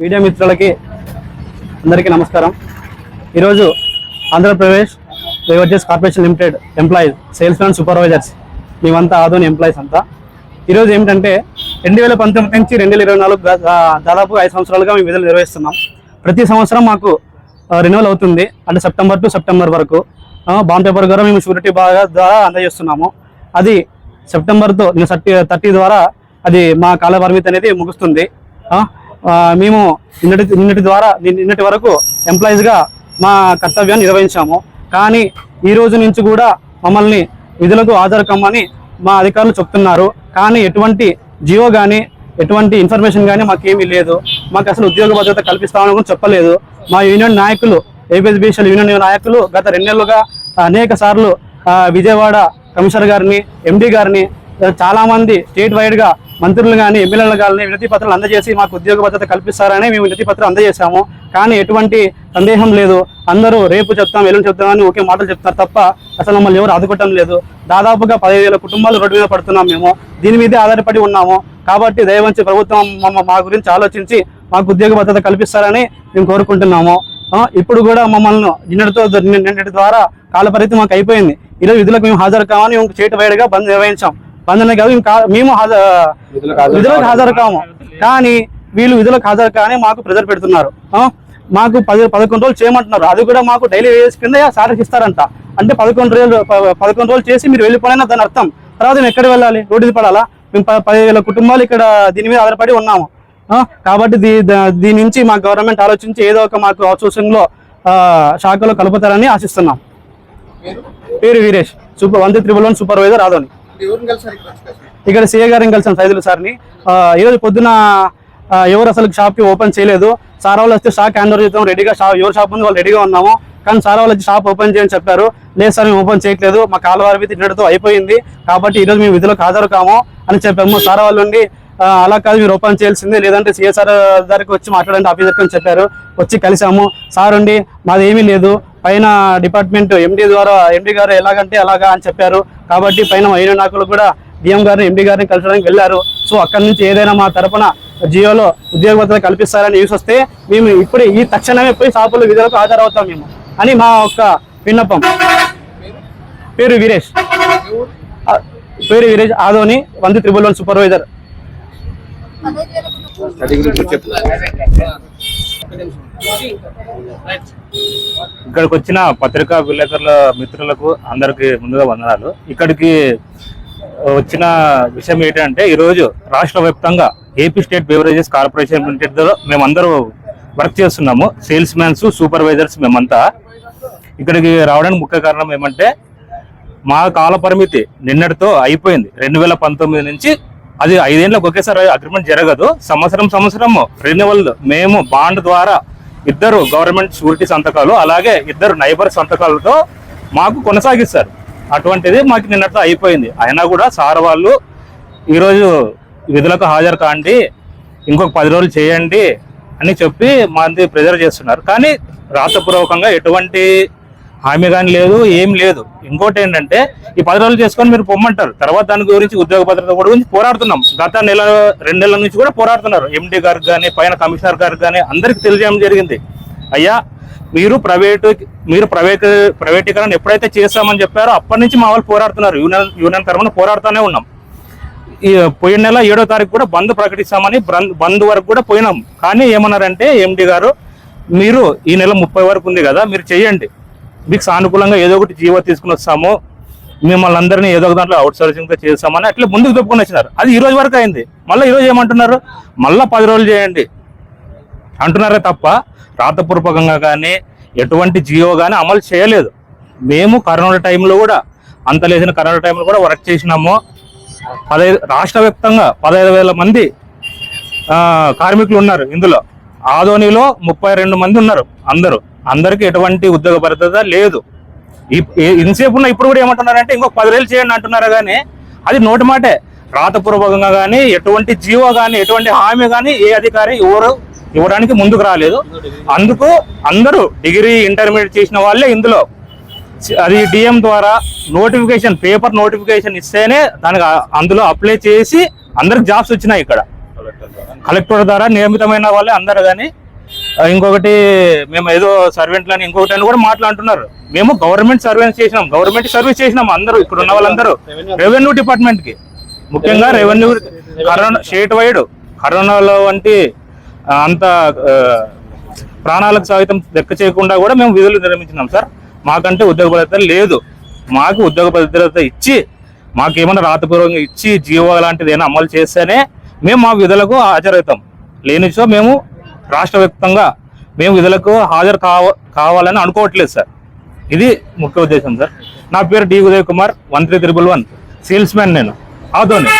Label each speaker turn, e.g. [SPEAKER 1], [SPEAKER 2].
[SPEAKER 1] Media మిత్రులకి అందరికీ నమస్కారం. ఈరోజు Andhra Pradesh beverages corporation limited employees, sales man, supervisors మేమంతా ఆదోని ఎంప్లాయీస్ అంతా ఈరోజు ఏమిటంటే 2019 నుంచి 2024 దాదాపు 5 సంవత్సరాలుగా మేము విధులు నిర్వహిస్తున్నాం. ప్రతి సంవత్సరం మాకు రెన్యువల్ అవుతుంది, అంటే సెప్టెంబర్ టు సెప్టెంబర్ వరకు బాండ్ పేపర్ ద్వారా మేము షూరిటీ ద్వారా అందజేస్తున్నాము. అది సెప్టెంబర్తో 30 ద్వారా అది మా కాల పరిమితి అనేది ముగుస్తుంది. మేము నిన్నటి వరకు ఎంప్లాయీస్గా మా కర్తవ్యాన్ని నిర్వహించాము. కానీ ఈ రోజు నుంచి కూడా మమ్మల్ని విధులకు హాజరు కమ్మని మా అధికారులు చెప్తున్నారు. కానీ ఎటువంటి జియో కానీ ఎటువంటి ఇన్ఫర్మేషన్ కానీ మాకేమీ లేదు. మాకు అసలు ఉద్యోగ భద్రత కల్పిస్తామని కూడా చెప్పలేదు. మా యూనియన్ నాయకులు, ఏపీఎస్బీసీఎల్ యూనియన్ నాయకులు గత 2 నెలలుగా అనేక సార్లు విజయవాడ కమిషనర్ గారిని, ఎండీ గారిని, చాలామంది స్టేట్ వైడ్గా మంత్రులు కానీ ఎమ్మెల్యేలు కానీ వినతి పత్రాలు అందజేసి మాకు ఉద్యోగ భద్రత కల్పిస్తారని మేము వినతి పత్రం అందజేశాము. కానీ ఎటువంటి సందేహం లేదు. అందరూ రేపు చెప్తాం, ఎల్లుండి చెప్తామని ఒకే మాటలు చెప్తారు తప్ప అసలు మమ్మల్ని ఎవరు ఆదుకోవటం లేదు. దాదాపుగా 15,000 కుటుంబాలు రోడ్డు మీద పడుతున్నాం. మేము దీని మీదే ఆధారపడి ఉన్నాము. కాబట్టి దయవంచి ప్రభుత్వం మా గురించి ఆలోచించి మాకు ఉద్యోగ భద్రత కల్పిస్తారని మేము కోరుకుంటున్నాము. ఇప్పుడు కూడా మమ్మల్ని నిన్నటి ద్వారా కాలపరిమితి మాకు అయిపోయింది. ఈరోజు విధులకు మేము హాజరు కామని మేము స్టేట్ వైడ్గా బంద్ నిర్వహించాం. బంధన కాదు, మేము విధులకు హాజరు కాము. కానీ వీళ్ళు విధులకు హాజరు కానీ మాకు ప్రెజర్ పెడుతున్నారు. మాకు 11 రోజులు చేయమంటున్నారు. అది కూడా మాకు డైలీ వేస్ కింద సాలరీ ఇస్తారంట. అంటే 11 రోజులు చేసి మీరు వెళ్ళిపోయినా దాని అర్థం. తర్వాత మేము ఎక్కడ వెళ్ళాలి? రోడ్డు పడాలా? మేము 10,000 కుటుంబాలు ఇక్కడ దీని మీద ఆధారపడి ఉన్నాము. కాబట్టి దీని నుంచి మా గవర్నమెంట్ ఆలోచించి ఏదో ఒక మాకు అవుట్సోర్సింగ్ లో శాఖలో కలుపుతారని ఆశిస్తున్నాం. పేరు వీరేష్, 1311 సూపర్వైజర్ ఆదోని. ఇక్కడ సిఏ గారిని కలిసాం, సైదులు సార్ని. ఈరోజు పొద్దున ఎవరు అసలు షాప్కి ఓపెన్ చేయలేదు. సార్ వాళ్ళు వస్తే షాప్ హ్యాండ్ ఓవర్ చేద్దాం రెడీగా, ఎవరు షాప్ ఉంది వాళ్ళు రెడీగా ఉన్నాము. కానీ సార్ వాళ్ళు వచ్చి షాప్ ఓపెన్ చేయని చెప్పారు. లేదు సార్ మేము ఓపెన్ చేయట్లేదు, మా కాల వారి తిన్నటితో అయిపోయింది, కాబట్టి ఈరోజు మేము విధులకు హాజరు కాము అని చెప్పాము. సార్ వాళ్ళు ఉండి అలా కాదు మీరు ఓపెన్ చేయాల్సిందే, లేదంటే సిఎస్ఆర్ దగ్గరికి వచ్చి మాట్లాడండి ఆఫీసర్కి అని చెప్పారు. వచ్చి కలిసాము. సార్ ఉండి మాది ఏమీ లేదు, పైన డిపార్ట్మెంట్ ఎండీ గారు ఎలాగంటే అలాగా అని చెప్పారు. కాబట్టి పైన అయిన నాయకులు కూడా డిఎం గారిని, ఎండీ గారిని కలిసడానికి వెళ్ళారు. సో అక్కడి నుంచి ఏదైనా మా తరపున జియోలో ఉద్యోగ భద్రత కల్పిస్తారని న్యూస్ వస్తే మేము ఇప్పుడే ఈ తక్షణమే పోయి షాపుల విధులకు హాజరవుతాం మేము అని మా యొక్క విన్నపం. పేరు వీరేష్, ఆదోని 1311 సూపర్వైజర్.
[SPEAKER 2] ఇక్కడికి వచ్చిన పత్రికా విలేకరుల మిత్రులకు అందరికి ముందుగా వందనాలు. ఇక్కడికి వచ్చిన విషయం ఏంటంటే ఈరోజు రాష్ట్ర వ్యాప్తంగా AP state beverages corporation limited లో మేమందరూ వర్క్ చేస్తున్నాము. సేల్స్ మ్యాన్స్, సూపర్వైజర్స్ మేమంతా ఇక్కడికి రావడానికి ముఖ్య కారణం ఏమంటే మా కాల పరిమితి నిన్నటితో అయిపోయింది. 2019 నుంచి అది 5 ఏళ్ళకి ఒకేసారి అగ్రిమెంట్ జరగదు. సంవత్సరం రెన్యువల్ మేము బాండ్ ద్వారా 2 గవర్నమెంట్ షూరిటీ సంతకాలు అలాగే 2 నైబర్ సంతకాలతో మాకు కొనసాగిస్తారు. అటువంటిది మాకు నిన్నటితో అయిపోయింది. అయినా కూడా సార్ వాళ్ళు ఈరోజు విధులకు హాజరు కాండి, ఇంకొక 10 రోజులు చేయండి అని చెప్పి మంది ప్రెజర్ చేస్తున్నారు. కానీ రాతపూర్వకంగా ఎటువంటి హామీ కానీ లేదు, ఏం లేదు. ఇంకోటి ఏంటంటే ఈ 10 రోజులు చేసుకొని మీరు పొమ్మంటారు, తర్వాత దాని గురించి ఉద్యోగ భద్రత గురించి పోరాడుతున్నాం. గత 2 నెలల నుంచి కూడా పోరాడుతున్నారు. ఎండీ గారికి కానీ, పైన కమిషనర్ గారికి కానీ అందరికి తెలియజేయడం జరిగింది. అయ్యా మీరు ప్రైవేటీకరణ ఎప్పుడైతే చేస్తామని చెప్పారో అప్పటి నుంచి మా వాళ్ళు పోరాడుతున్నారు. యూనియన్ తరఫున పోరాడుతూనే ఉన్నాం. ఈ పోయిన నెల 7వ తారీఖు కూడా బంద్ ప్రకటిస్తామని బంద్ వరకు కూడా పోయినాం. కానీ ఏమన్నారంటే ఎండీ గారు, మీరు ఈ నెల 30 వరకు ఉంది కదా, మీరు చేయండి, మీకు సానుకూలంగా ఏదో ఒకటి జీవో తీసుకుని వస్తాము, మిమ్మల్ని అందరినీ ఏదో ఒక దాంట్లో అవుట్ సోర్సింగ్తో చేస్తామని అట్లా ముందుకు చెప్పుకొని వచ్చినారు. అది ఈ రోజు వరకు అయింది. మళ్ళీ ఈరోజు ఏమంటున్నారు, మళ్ళీ 10 రోజులు చేయండి అంటున్నారే తప్ప రాతపూర్వకంగా కానీ ఎటువంటి జియో కానీ అమలు చేయలేదు. మేము కరోనా టైంలో కూడా అంత లేచిన కరోనా టైంలో కూడా వర్క్ చేసినాము. రాష్ట్ర వ్యాప్తంగా 15,000 మంది కార్మికులు ఉన్నారు. ఇందులో ఆదోనిలో 32 మంది ఉన్నారు. అందరికి ఎటువంటి ఉద్యోగ భద్రత లేదు. ఇంతసేపు ఉన్న ఇప్పుడు కూడా ఏమంటున్నారంటే ఇంకొక 10 రోజులు చేయండి అంటున్నారు. కానీ అది నోటి మాటే. రాతపూర్వకంగా కానీ ఎటువంటి జీవో కానీ ఎటువంటి హామీ కానీ ఏ అధికారి ఎవరు ఇవ్వడానికి ముందుకు రాలేదు. అందుకు అందరూ డిగ్రీ, ఇంటర్మీడియట్ చేసిన వాళ్ళే ఇందులో అది డిఎం ద్వారా పేపర్ నోటిఫికేషన్ ఇస్తేనే దానికి అందులో అప్లై చేసి అందరికి జాబ్స్ వచ్చినాయి. ఇక్కడ కలెక్టర్ ద్వారా నియమితమైన వాళ్ళే అందరు. కానీ ఇంకొకటి మేము ఏదో సర్వెంట్లని ఇంకొకటి అని కూడా మాట్లాడుతున్నారు. మేము గవర్నమెంట్ సర్వీస్ చేసినాం అందరూ, ఇక్కడ ఉన్న వాళ్ళందరూ రెవెన్యూ డిపార్ట్మెంట్ కి, ముఖ్యంగా రెవెన్యూ కరోనా స్టేట్ వైడ్ కరోనాలో వంటి అంత ప్రాణాలకు సహితం లెక్క చేయకుండా కూడా మేము విధులు నిర్వహించినాం సార్. మాకంటే ఉద్యోగ భద్రత లేదు. మాకు ఉద్యోగ భద్రత ఇచ్చి మాకేమైనా రాతపూర్వకంగా ఇచ్చి జీవో లాంటిది ఏమైనా అమలు చేస్తేనే మేము మా విధులకు హాజరవుతాం. లేనిచో మేము రాష్ట్ర వ్యాప్తంగా మేము విధులకు హాజరు కావాలని అనుకోవట్లేదు సార్. ఇది ముఖ్య ఉద్దేశం సార్. నా పేరు D Uday Kumar, 13311 salesman నేను ఆదోని.